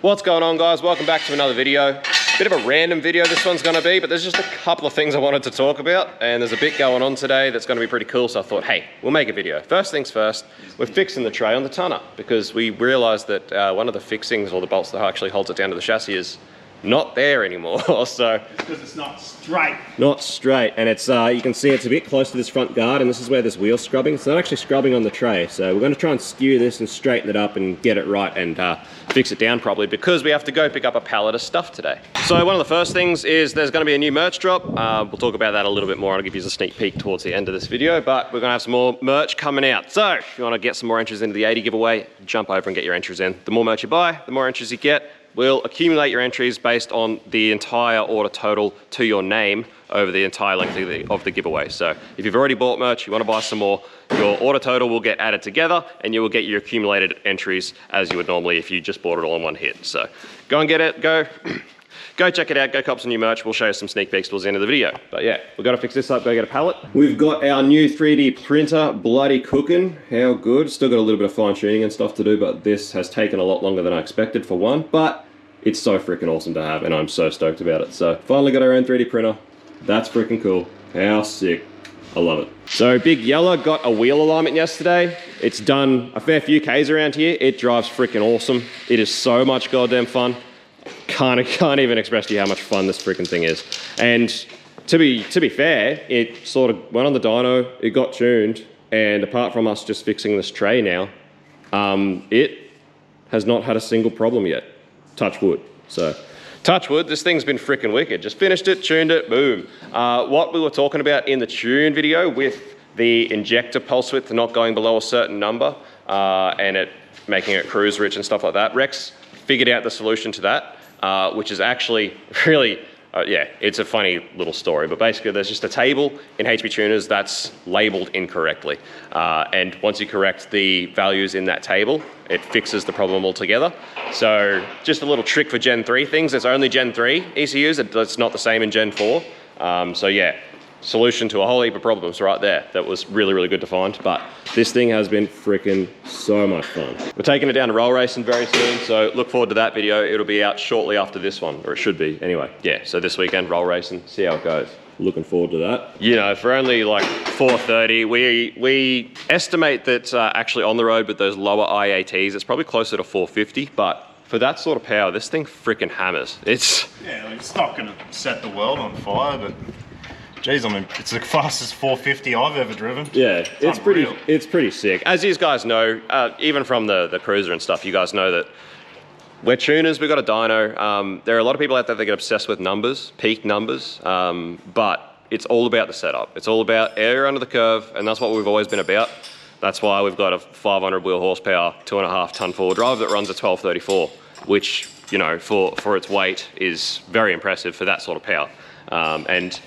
What's going on, guys? Welcome back to another video. Bit of a random video this one's gonna be, but there's just a couple of things I wanted to talk about, and there's a bit going on today that's gonna be pretty cool, so I thought, hey, we'll make a video. First things first, we're fixing the tray on the tonner, because we realized that one of the fixings, or the bolts that actually holds it down to the chassis, is not there anymore. So it's because it's not straight. Not straight, and it's you can see it's a bit close to this front guard, and this is where this wheel's scrubbing. It's not actually scrubbing on the tray, so we're going to try and skew this and straighten it up and get it right and fix it down properly, because we have to go pick up a pallet of stuff today. So one of the first things is there's going to be a new merch drop. We'll talk about that a little bit more. I'll give you a sneak peek towards the end of this video, but we're going to have some more merch coming out. So if you want to get some more entries into the 80 giveaway, jump over and get your entries in. The more merch you buy, the more entries you get. We'll accumulate your entries based on the entire order total to your name over the entire length of the giveaway. So if you've already bought merch, you want to buy some more, your order total will get added together and you will get your accumulated entries as you would normally if you just bought it all in one hit. So go and get it, go check it out, go cop some new merch. We'll show you some sneak peeks towards the end of the video. But yeah, we've got to fix this up, go get a pallet. We've got our new 3D printer bloody cooking. How good. Still got a little bit of fine tuning and stuff to do, but this has taken a lot longer than I expected for one, but it's so freaking awesome to have, and I'm so stoked about it. So finally got our own 3D printer. That's freaking cool. How sick. I love it. So Big Yella got a wheel alignment yesterday. It's done a fair few Ks around here. It drives freaking awesome. It is so much goddamn fun. Can't even express to you how much fun this freaking thing is. And to be fair, it sort of went on the dyno, it got tuned, and apart from us just fixing this tray now, it has not had a single problem yet. Touch wood. So, touch wood, this thing's been freaking wicked. Just finished it, tuned it, boom. What we were talking about in the tune video with the injector pulse width not going below a certain number and it making it cruise rich and stuff like that, Rex figured out the solution to that, which is actually really, yeah, it's a funny little story, but basically there's just a table in HP tuners that's labeled incorrectly. And once you correct the values in that table, it fixes the problem altogether. So just a little trick for Gen 3 things. There's only Gen 3 ECUs, it's not the same in Gen 4. So yeah, solution to a whole heap of problems right there. That was really, really good to find. But this thing has been freaking so much fun. We're taking it down to roll racing very soon, so look forward to that video. It'll be out shortly after this one, or it should be anyway. Yeah, so this weekend, roll racing, see how it goes. Looking forward to that. You know, for only like 430, we estimate that actually on the road with those lower IATs, it's probably closer to 450, but for that sort of power, this thing freaking hammers. It's... Yeah, it's not gonna set the world on fire, but geez, I mean, it's the fastest 450 I've ever driven. Yeah, it's pretty sick. As you guys know, even from the cruiser and stuff, you guys know that we're tuners, we've got a dyno. There are a lot of people out there that get obsessed with numbers, peak numbers, but it's all about the setup. It's all about air under the curve, and that's what we've always been about. That's why we've got a 500 wheel horsepower, 2.5 ton four-wheel drive that runs a 1234, which, you know, for its weight is very impressive for that sort of power. And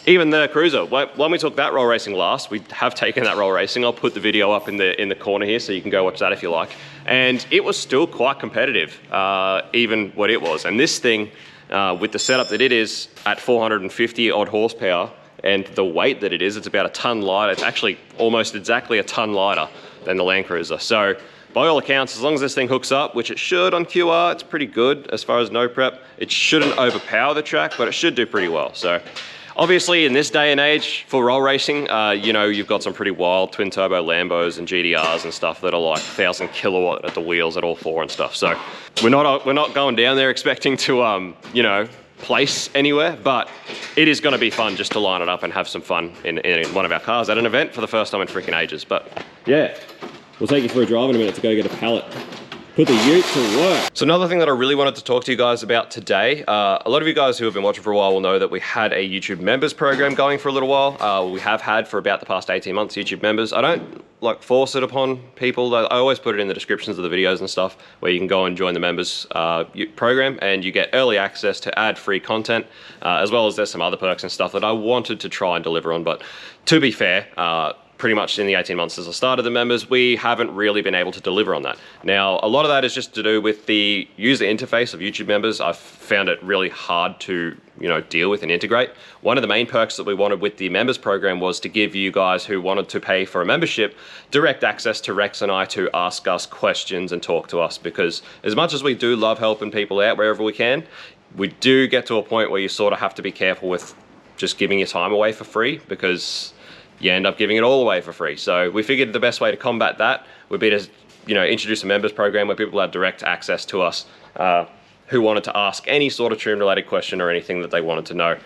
even the cruiser, when we took that roll racing last, we have taken that roll racing. I'll put the video up in the corner here so you can go watch that if you like. And it was still quite competitive, even what it was. And this thing, with the setup that it is at 450 odd horsepower and the weight that it is, it's about a ton lighter. It's actually almost exactly a ton lighter than the Land Cruiser. So by all accounts, as long as this thing hooks up, which it should on QR, it's pretty good as far as no prep. It shouldn't overpower the track, but it should do pretty well. So obviously, in this day and age for roll racing, you know, you've got some pretty wild twin turbo Lambos and GDRs and stuff that are like 1,000 kilowatt at the wheels at all four and stuff. So we're not going down there expecting to, you know, place anywhere, but it is going to be fun just to line it up and have some fun in one of our cars at an event for the first time in freaking ages. But yeah, we'll take you for a drive in a minute to go get a pallet. Put the ute to work. So another thing that I really wanted to talk to you guys about today, a lot of you guys who have been watching for a while will know that we had a YouTube members program going for a little while. We have had for about the past 18 months YouTube members. I don't like force it upon people. I always put it in the descriptions of the videos and stuff where you can go and join the members program and you get early access to ad-free content, as well as there's some other perks and stuff that I wanted to try and deliver on. But to be fair, pretty much in the 18 months since I started the members, we haven't really been able to deliver on that. Now, a lot of that is just to do with the user interface of YouTube members. I've found it really hard to, deal with and integrate. One of the main perks that we wanted with the members program was to give you guys who wanted to pay for a membership direct access to Rex and I to ask us questions and talk to us, because as much as we do love helping people out wherever we can, we do get to a point where you sort of have to be careful with just giving your time away for free, because you end up giving it all away for free. So we figured the best way to combat that would be to, introduce a members program where people had direct access to us who wanted to ask any sort of tune related question or anything that they wanted to know.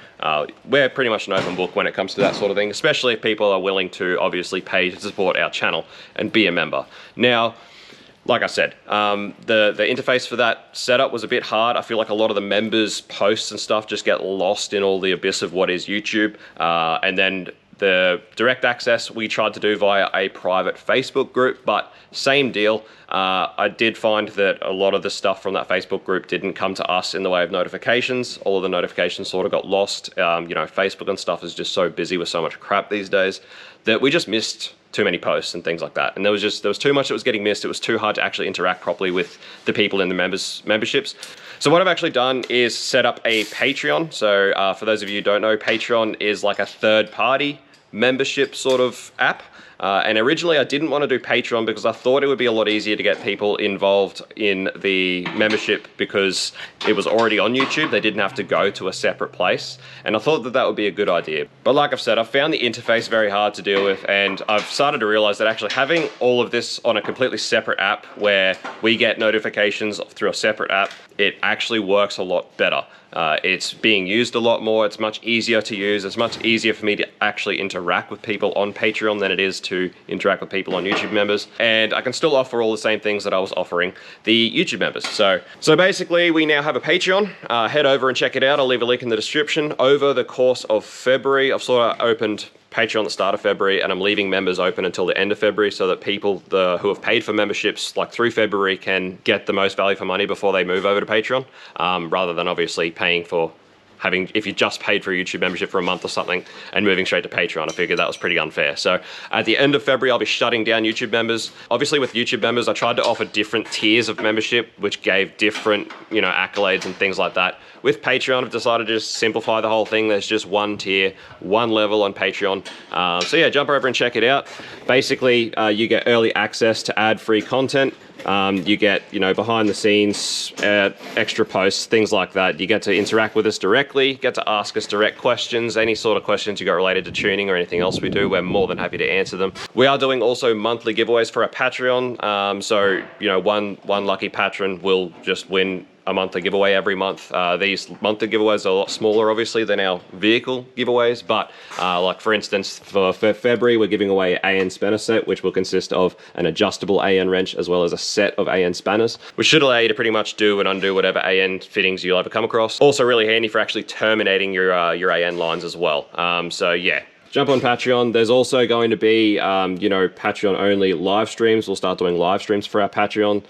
We're pretty much an open book when it comes to that sort of thing, especially if people are willing to obviously pay to support our channel and be a member. Now, like I said, the interface for that setup was a bit hard. I feel like a lot of the members' posts and stuff just get lost in all the abyss of what is YouTube. And then the direct access we tried to do via a private Facebook group, but same deal. I did find that a lot of the stuff from that Facebook group didn't come to us in the way of notifications. All of the notifications sort of got lost. Facebook and stuff is just so busy with so much crap these days that we just missed too many posts and things like that. And there was too much that was getting missed. It was too hard to actually interact properly with the people in the memberships. So what I've actually done is set up a Patreon. So for those of you who don't know, Patreon is like a third-party membership sort of app. And originally I didn't want to do Patreon because I thought it would be a lot easier to get people involved in the membership because it was already on YouTube. They didn't have to go to a separate place. And I thought that that would be a good idea. But like I've said, I've found the interface very hard to deal with, and I've started to realize that actually having all of this on a completely separate app where we get notifications through a separate app, it actually works a lot better. It's being used a lot more. It's much easier to use. It's much easier for me to actually interact with people on Patreon than it is to interact with people on YouTube members. And I can still offer all the same things that I was offering the YouTube members. So basically we now have a Patreon. Head over and check it out. I'll leave a link in the description. Over the course of February, I've sort of opened Patreon at the start of February, and I'm leaving members open until the end of February so that people who have paid for memberships like through February can get the most value for money before they move over to Patreon, rather than obviously paying for if you just paid for a YouTube membership for a month or something and moving straight to Patreon. I figured that was pretty unfair. So at the end of February, I'll be shutting down YouTube members. Obviously with YouTube members, I tried to offer different tiers of membership, which gave different, accolades and things like that. With Patreon, I've decided to just simplify the whole thing. There's just one tier, one level on Patreon. So yeah, jump over and check it out. Basically, you get early access to ad-free content. You get, behind the scenes, extra posts, things like that. You get to interact with us directly, get to ask us direct questions, any sort of questions you got related to tuning or anything else we do, we're more than happy to answer them. We are doing also monthly giveaways for our Patreon. So, one lucky patron will just win a monthly giveaway every month. These monthly giveaways are a lot smaller, obviously, than our vehicle giveaways, but like for instance, for February, we're giving away an AN spanner set, which will consist of an adjustable AN wrench as well as a set of AN spanners, which should allow you to pretty much do and undo whatever AN fittings you'll ever come across. Also really handy for actually terminating your AN lines as well. So yeah. Jump on Patreon. There's also going to be, Patreon only live streams. We'll start doing live streams for our Patreon.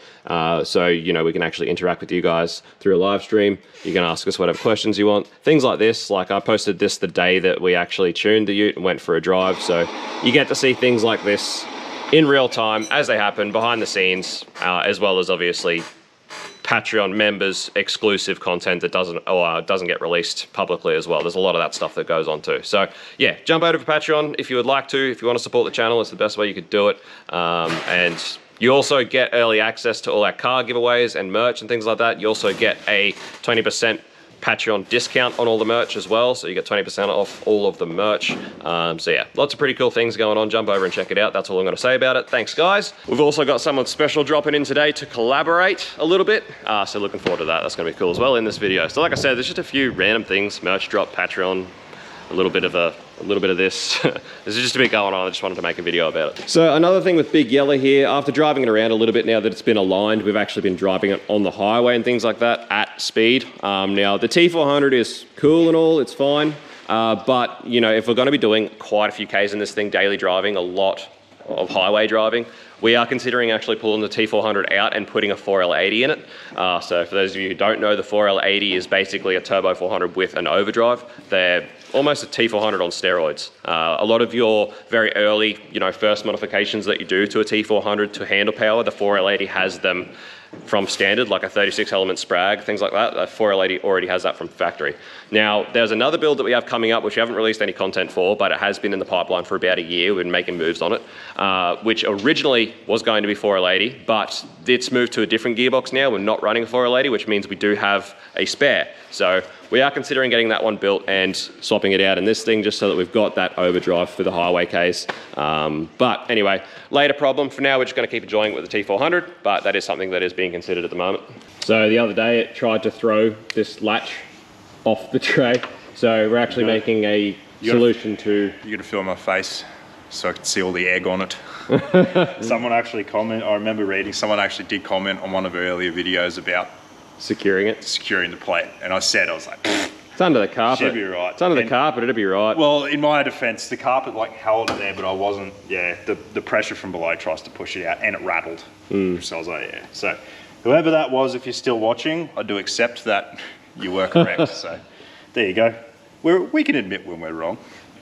So, we can actually interact with you guys through a live stream. You can ask us whatever questions you want. Things like this, like I posted this the day that we actually tuned the ute and went for a drive. So you get to see things like this in real time as they happen behind the scenes, as well as obviously Patreon members exclusive content that doesn't get released publicly as well. There's a lot of that stuff that goes on too. So yeah, jump over to Patreon if you would like to. If you want to support the channel, it's the best way you could do it. And you also get early access to all our car giveaways and merch and things like that. You also get a 20% Patreon discount on all the merch as well, so you get 20% off all of the merch. So yeah, lots of pretty cool things going on. Jump over and check it out. That's all I'm going to say about it. Thanks guys. We've also got someone special dropping in today to collaborate a little bit, so looking forward to that. That's going to be cool as well in this video. So like I said, there's just a few random things: merch drop, Patreon, a little bit of this. There's just a bit going on. I just wanted to make a video about it. So another thing with Big Yellow here, after driving it around a little bit now that it's been aligned, we've actually been driving it on the highway and things like that at speed. Now the T400 is cool and all, it's fine. But if we're going to be doing quite a few Ks in this thing, daily driving a lot, of highway driving. We are considering actually pulling the T400 out and putting a 4L80 in it. So for those of you who don't know, the 4L80 is basically a turbo 400 with an overdrive. They're almost a T400 on steroids. A lot of your very early, first modifications that you do to a T400 to handle power, the 4L80 has them from standard, like a 36 element Sprag, things like that. The 4L80 already has that from factory. Now, there's another build that we have coming up, which we haven't released any content for, but it has been in the pipeline for about a year. We've been making moves on it, which originally was going to be 4L80, but it's moved to a different gearbox now. We're not running a 4L80, which means we do have a spare. So we are considering getting that one built and swapping it out in this thing, just so that we've got that overdrive for the highway case. But anyway, later problem. For now, we're just going to keep enjoying it with the T400, but that is something that is being considered at the moment. So the other day, it tried to throw this latch off the tray. So we're actually making a solution to... You gotta feel my face so I can see all the egg on it. Someone actually commented, I remember reading, someone actually did comment on one of our earlier videos about securing the plate. And I was like, it's under the carpet. Should be right. It's under the carpet, it'll be right. Well, in my defense, the carpet held it there, but I wasn't, the pressure from below tries to push it out and it rattled. So I was like, yeah. So whoever that was, if you're still watching, I do accept that you were correct. So there you go. We can admit when we're wrong.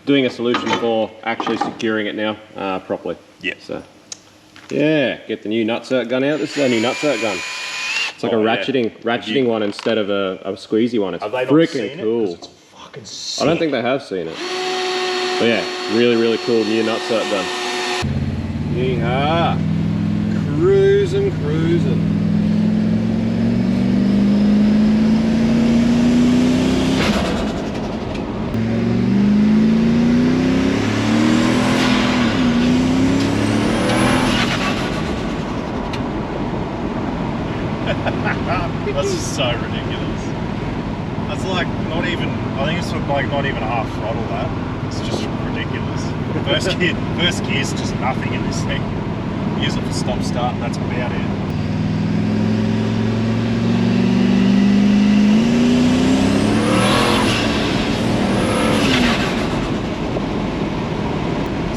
Doing a solution for actually securing it now properly. Yeah. So, yeah, get the new nutcert gun out. This is our new nutcert gun. It's like a ratcheting one instead of a squeezy one. It's freaking cool. It's fucking sick. I don't think they have seen it. But yeah, really, really cool new nutcert gun. Yeehaw. Cruising. That's just so ridiculous. That's like not even, I think it's like not even half throttle that. It's just ridiculous. First gear's just nothing in this thing. Use it for stop start and that's about it.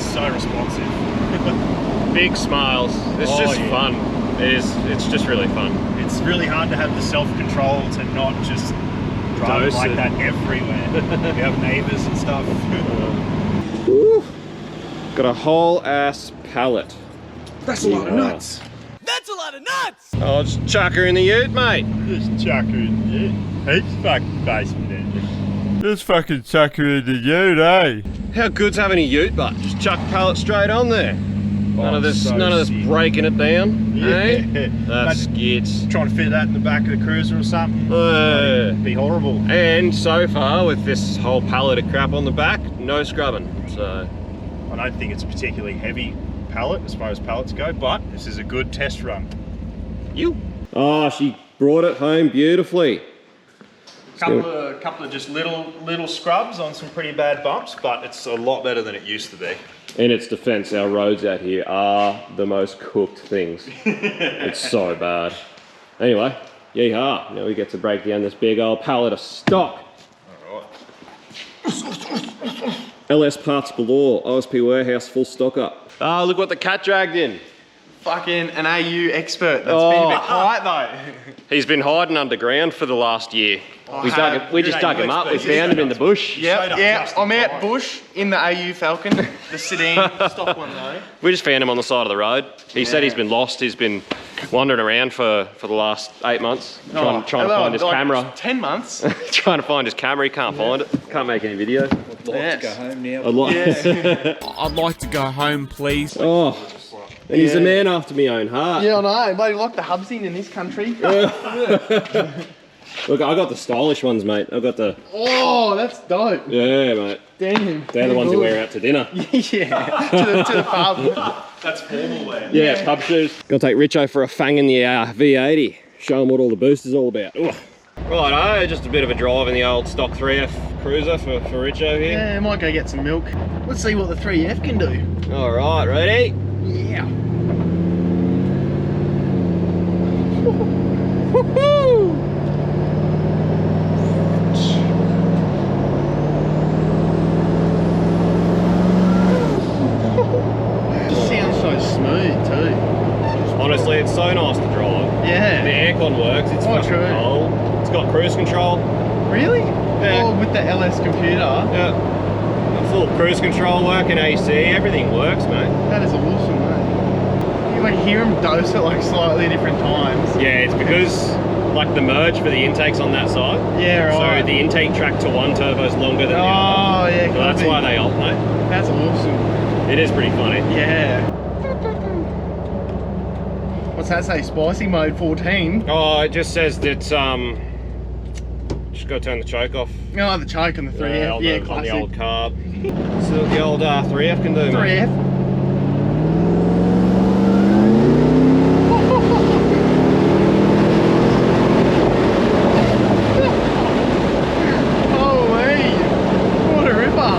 So responsive. Big smiles. It's just fun. It's just really fun. It's really hard to have the self-control to not just drive like that everywhere. We have neighbours and stuff. Got a whole ass pallet. That's a lot of nuts. That's a lot of nuts! Oh, just chuck her in the ute, mate. Just chuck her in the ute. He's fucking basement engine. Just fucking chuck her in the ute, eh? How good's having a ute, but just chuck pallet straight on there. None of this breaking it down. Yeah. Eh? That's skits. Trying to fit that in the back of the cruiser or something. It'd be horrible. And so far, with this whole pallet of crap on the back, no scrubbing. So I don't think it's a particularly heavy pallet as far as pallets go, but this is a good test run. Oh, she brought it home beautifully. Couple of just little scrubs on some pretty bad bumps, but it's a lot better than it used to be. In its defense, our roads out here are the most cooked things. It's so bad. Anyway, yeehaw. Now we get to break down this big old pallet of stock. Alright. LS parts galore, OSP warehouse full stock up. Ah, look what the cat dragged in. Fucking an AU expert. That's been a bit quiet though. He's been hiding underground for the last year. We just dug him up. We found him in the bush. Yep, yeah. I'm out bush in the AU Falcon, the sedan stock one though. We just found him on the side of the road. He said he's been lost. He's been wandering around for the last 8 months, trying to find his camera. 10 months. Trying to find his camera. He can't find it. Can't make any video. I'd like to go home now. I'd like to go home, please. Oh, and he's a man after my own heart. Yeah, I know. Bloody like the hubs in this country. Look, I got the stylish ones, mate. I got the... Oh, that's dope. Yeah, mate. Damn. They're the ones you wear out to dinner. Yeah, to the pub. That's formal wear. Yeah, pub shoes. Gonna take Richo for a fang in the V80. Show him what all the boost is all about. Righto, just a bit of a drive in the old stock 3F cruiser for Richo here. Yeah, might go get some milk. Let's see what the 3F can do. All right, ready? Yeah. Woohoo! Sounds LS computer. Yeah. Full cruise control working, AC, everything works, mate. That is awesome, mate. You like hear them dose at like slightly different times. Yeah, it's because like the merge for the intake's on that side. Yeah, right. So the intake track to one turbo is longer than the other. Oh, yeah. So that's why they alternate. That's awesome. It is pretty funny. Yeah. What's that say? Spicy mode 14. Oh, it just says that just got to turn the choke off. Oh, the choke on the 3F. Yeah, on classic. the old carb. So the old 3F can do, mate. 3F. Holy, what a ripper.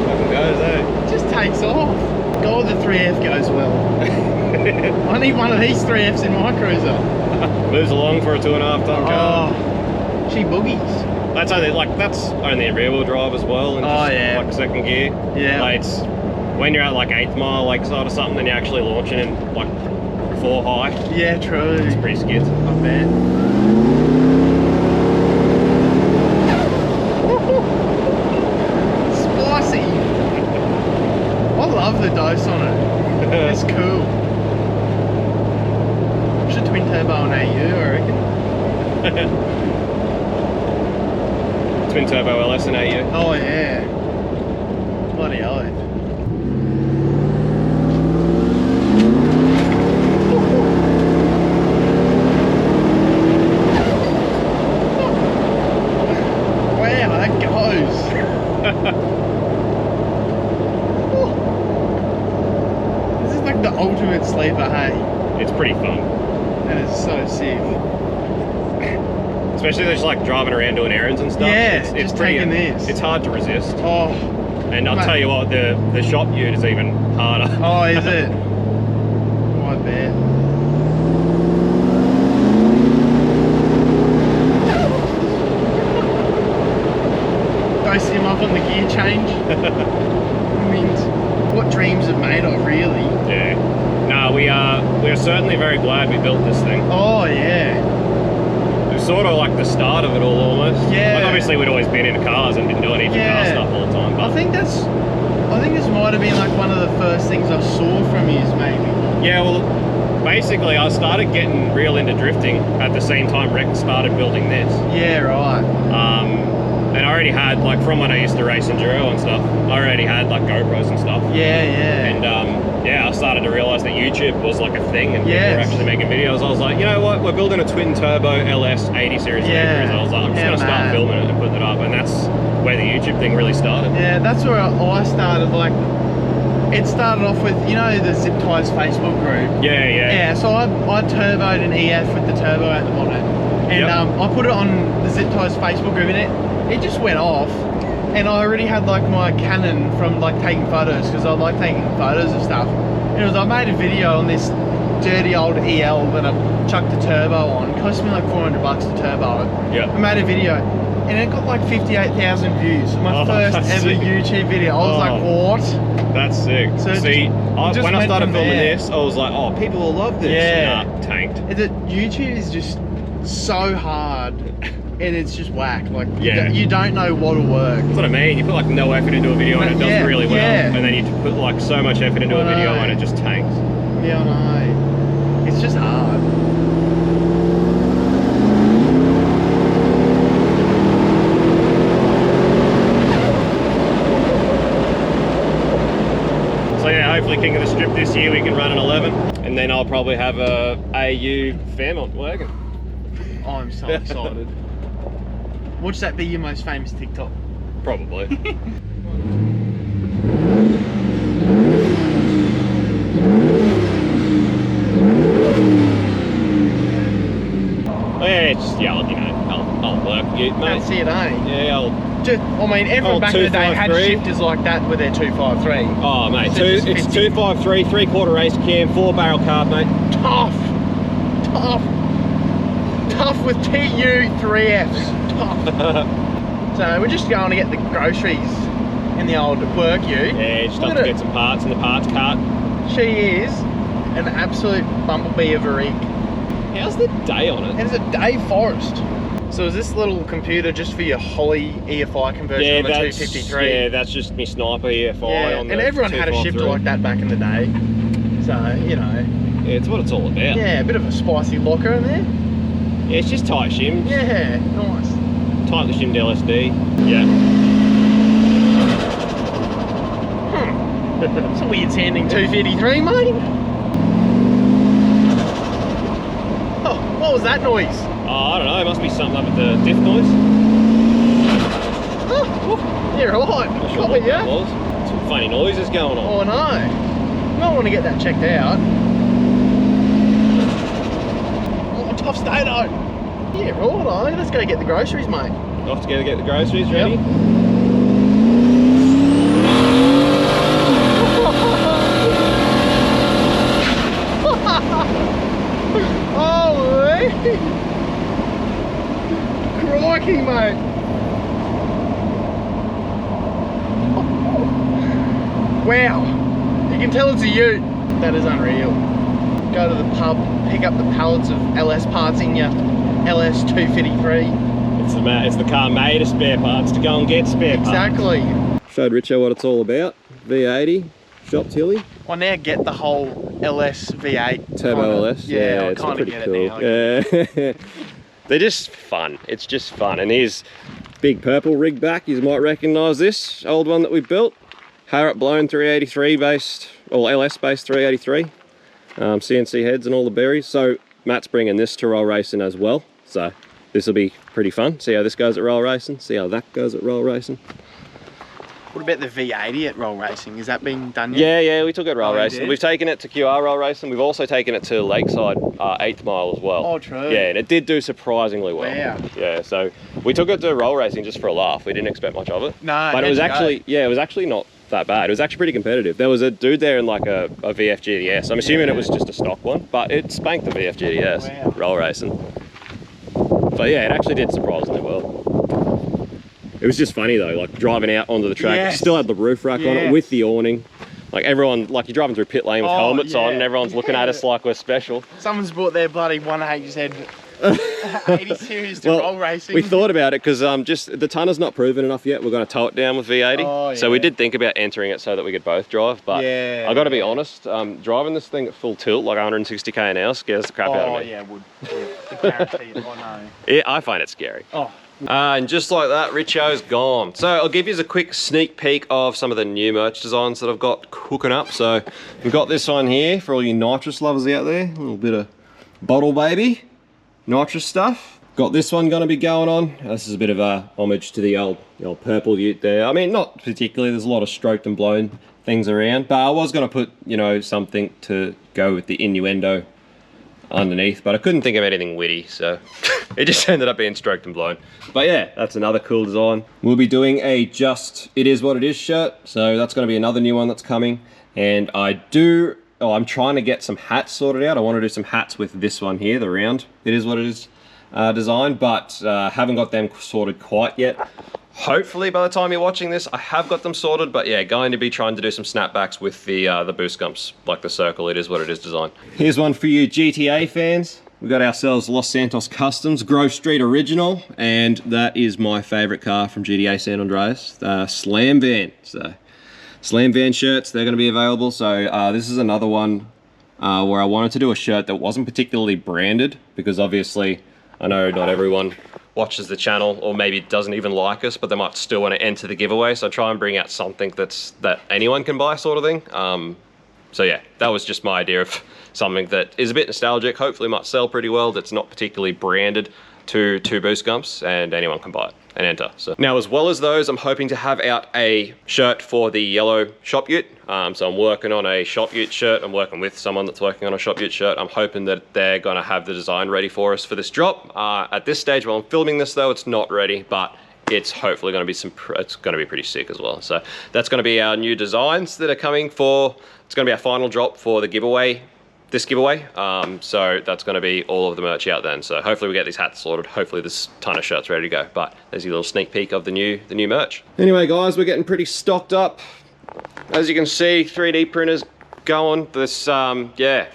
Fucking goes, eh? Just takes off. God, the 3F goes well. I need one of these 3Fs in my cruiser. Moves along for a 2.5 ton car. Oh, she boogies. That's only a rear wheel drive as well, and just, yeah. like second gear. Yeah. Like it's when you're at like 8th mile lakeside or something, then you're actually launching in like 4 high. Yeah, true. It's pretty skid. I bet. Spicy. I love the dose on it. It's cool. Should twin turbo on AU, I reckon. Twin turbo LS and AU. Oh yeah. Bloody oath. Wow, that goes. This is like the ultimate sleeper, hey? It's pretty fun. That is so sick. Especially just like driving around doing errands and stuff. Yeah, it's just pretty, taking this. It's hard to resist. Oh. And I'll tell you what, the shop ute is even harder. Oh, is it? Oh, I bet. Dosing him up on the gear change. I mean, what dreams are made of, really? Yeah. No, we are certainly very glad we built this thing. Oh, yeah. It was sort of like the start of it all almost. Yeah. Like obviously we'd always been in cars and been doing heaps of car stuff all the time. But I think this might have been like one of the first things I saw from you, maybe. yeah, well, basically I started getting real into drifting at the same time Rex started building this. Yeah, right. And I already had, like, from when I used to race enduro and stuff, I already had like GoPros and stuff. Yeah, yeah. And yeah, I started to realise that YouTube was like a thing and people were Yes. actually making videos. I was like, you know what, we're building a twin turbo LS 80 series Yeah. Land Cruiser. I was like, I'm just Yeah, going to start man. filming it and putting it up, and that's where the YouTube thing really started. Yeah, that's where I started. Like, it started off with, you know, the Zip Ties Facebook group. Yeah. Yeah, so I turboed an EF with the turbo at the bottom, and Yep. I put it on the Zip Ties Facebook group, and it just went off. And I already had like my Canon from like taking photos, because I like taking photos of stuff. And it was, I made a video on this dirty old EL that I chucked the turbo on. It cost me like $400 to turbo it. Yeah. I made a video, and it got like 58,000 views. My first that's ever sick. YouTube video. I was like, what? That's sick. So it See, just when I went started from filming there. this, I was like, oh, people will love this. Yeah. Nah, tanked. YouTube is just so hard, and it's just whack. Like, Yeah. you don't know what'll work. That's what I mean. You put like no effort into a video and it does Yeah, really well, yeah. and then you put like so much effort into a I video know. and it just tanks. Yeah, I know. It's just hard. So yeah, hopefully King of the Strip this year we can run an 11, and then I'll probably have a AU Fairmont wagon. I'm so excited. Watch that be your most famous TikTok. Probably. Oh, yeah, it's just, yeah, you know, I'll work you, mate. That's it, eh? Yeah, I'll. Just, I mean, everyone Oh, back in the day had 253. shifters like that with their 253. Oh, mate, So it just it's fits 253, 3/4 race cam, 4-barrel carb, mate. Tough. Tough with TU 3Fs. Tough. So we're just going to get the groceries in the old work ute. Yeah, just Look have at to it. get some parts in the parts cart. She is an absolute bumblebee of a rig. How's the day on it? And it's a Dave Forrest. So is this little computer just for your Holly EFI conversion on the 253? Yeah, that's just my sniper EFI on the and everyone had a shifter 253. like that back in the day. So, you know. Yeah, it's what it's all about. Yeah, a bit of a spicy locker in there. Yeah, it's just tight shimmed. Yeah, nice. Tightly shimmed LSD. Yeah. It's a weird sounding 253, mate. Oh, what was that noise? Oh, I don't know, it must be something up with the diff noise. Oh, yeah, right. Not sure Got what me, that yeah? was. Some funny noises going on. Oh, no. You might want to get that checked out. Oh, tough stato. Yeah, right. Let's go get the groceries, mate. Off to go get the groceries ready. Yep. Holy! Crikey, mate! Wow! You can tell it's a ute. That is unreal. Go to the pub, pick up the pallets of LS parts in your LS 253. It's the car made of spare parts to go and get spare parts. Exactly. Showed Richo what it's all about. V80, shop tilly. I now get the whole LS V8. Turbo kinda. LS. Yeah, I it's kind of pretty get cool. it now. Yeah. They're just fun. It's just fun. And here's big purple rig back. You might recognise this old one that we built. Harrop blown 383 based, or LS based 383. CNC heads and all the berries. So Matt's bringing this to roll racing as well. So this will be pretty fun. See how this goes at roll racing. See how that goes at roll racing. What about the V80 at roll racing? Is that being done yet? Yeah, we took it roll Oh, you racing. did? We've taken it to QR roll racing. We've also taken it to Lakeside 8th mile as well. Oh, true. Yeah, and it did do surprisingly well. Wow. Yeah, so we took it to roll racing just for a laugh. We didn't expect much of it. No, but it was actually, yeah, it was actually not that bad. It was actually pretty competitive. There was a dude there in like a VF GTS. I'm assuming it was just a stock one, but it spanked the VF GTS Wow. roll racing. But yeah, it actually did surprisingly well. It was just funny though, like driving out onto the track, Yes. it still had the roof rack on it Yes. with the awning. Like everyone, like you're driving through pit lane with Oh, helmets on yeah. and everyone's looking at us like we're special. Someone's brought their bloody 1HZ 80 series to roll racing. We thought about it because just the tonner's not proven enough yet. We're going to tow it down with V80. Oh, So we yeah. did think about entering it so that we could both drive. But Yeah, I got to be honest, driving this thing at full tilt, like 160k an hour, scares the crap out Oh, of me. yeah, it would. Yeah, guaranteed. I know. Yeah, I find it scary. Oh, And just like that, Richo's gone. So I'll give you a quick sneak peek of some of the new merch designs that I've got cooking up. So we've got this one here for all you nitrous lovers out there. A little bit of bottle baby, nitrous stuff. Got this one gonna be going on. This is a bit of a homage to the old purple ute there. I mean, not particularly, there's a lot of stroked and blown things around, but I was gonna put, something to go with the innuendo underneath, but I couldn't think of anything witty, so it just ended up being stroked and blown. But yeah, that's another cool design. We'll be doing a Just It Is What It Is shirt, so that's going to be another new one that's coming. And I'm trying to get some hats sorted out. I want to do some hats with this one here, the round It Is What It Is design, but haven't got them sorted quite yet. Hopefully by the time you're watching this, I have got them sorted, but yeah, going to be trying to do some snapbacks with the boost gumps, like the circle It Is What It Is design. Here's one for you GTA fans. We've got ourselves Los Santos Customs Grove Street Original, and that is my favorite car from GTA San Andreas, the Slam Van. So, Slam Van shirts, they're gonna be available. So this is another one where I wanted to do a shirt that wasn't particularly branded, because obviously I know not everyone watches the channel or maybe doesn't even like us, but they might still want to enter the giveaway. So I try and bring out something that anyone can buy, sort of thing. So yeah, that was just my idea of something that is a bit nostalgic, hopefully might sell pretty well, that's not particularly branded to boost gumps, and anyone can buy it and enter. So now, as well as those, I'm hoping to have out a shirt for the yellow shop ute. So I'm working on a shop ute shirt. I'm working with someone that's working on a shop ute shirt. I'm hoping that they're gonna have the design ready for us for this drop. At this stage, while I'm filming this though, it's not ready, but it's hopefully going to be it's going to be pretty sick as well. So that's going to be our new designs that are coming for, it's going to be our final drop for the giveaway, this giveaway. So that's going to be all of the merch out then. So hopefully we get these hats sorted. Hopefully this ton of shirts ready to go. But there's your little sneak peek of the new merch. Anyway guys, we're getting pretty stocked up. As you can see, 3D printers going. This, yeah,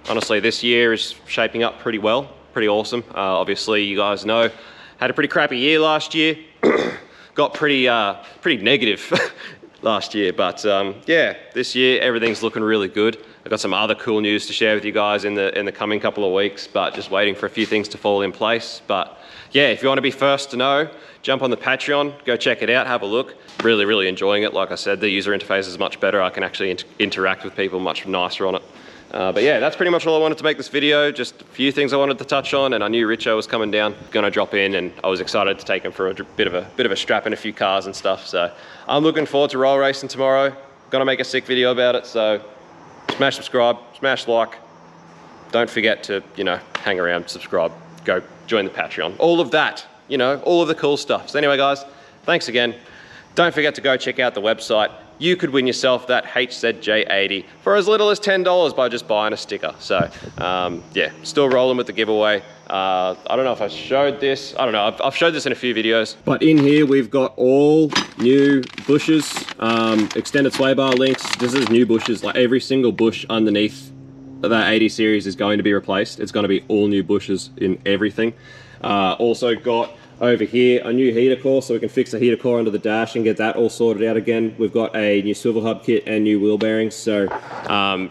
honestly this year is shaping up pretty well, pretty awesome. Obviously you guys know Had a pretty crappy year last year. Got pretty negative last year, but yeah, this year everything's looking really good. I've got some other cool news to share with you guys in the coming couple of weeks, but just waiting for a few things to fall in place. But yeah, if you want to be first to know, jump on the Patreon, go check it out, have a look. Really enjoying it. Like I said, the user interface is much better. I can actually interact with people much nicer on it. But yeah, that's pretty much all I wanted to make this video. Just a few things I wanted to touch on, and I knew Richo was coming down, gonna drop in, and I was excited to take him for a bit of a strap in a few cars and stuff. So I'm looking forward to roll racing tomorrow. Gonna make a sick video about it. So smash subscribe, smash like. Don't forget to, hang around, subscribe, go join the Patreon. All of that, all of the cool stuff. So anyway, guys, thanks again. Don't forget to go check out the website. You could win yourself that HZJ80 for as little as $10 by just buying a sticker. So yeah, still rolling with the giveaway. I don't know if I showed this. I don't know, I've showed this in a few videos. But in here we've got all new bushes, extended sway bar links. This is new bushes, like every single bush underneath that 80 series is going to be replaced. It's going to be all new bushes in everything. Also got over here a new heater core, so we can fix the heater core under the dash and get that all sorted out again. We've got a new swivel hub kit and new wheel bearings. So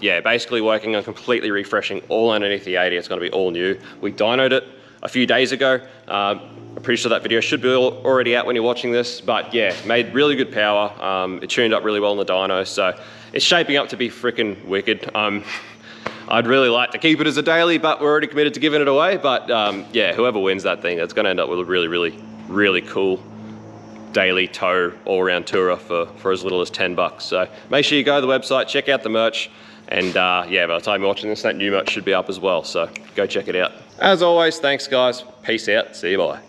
yeah, basically working on completely refreshing all underneath the 80. It's going to be all new. We dynoed it a few days ago. I'm pretty sure that video should be already out when you're watching this, but yeah, made really good power. It tuned up really well in the dyno, so it's shaping up to be freaking wicked. I'd really like to keep it as a daily, but we're already committed to giving it away. But yeah, whoever wins that thing, it's going to end up with a really cool daily tow all-around tourer for as little as $10. So make sure you go to the website, check out the merch, and yeah, by the time you're watching this, that new merch should be up as well. So go check it out. As always, thanks guys. Peace out. See you, bye.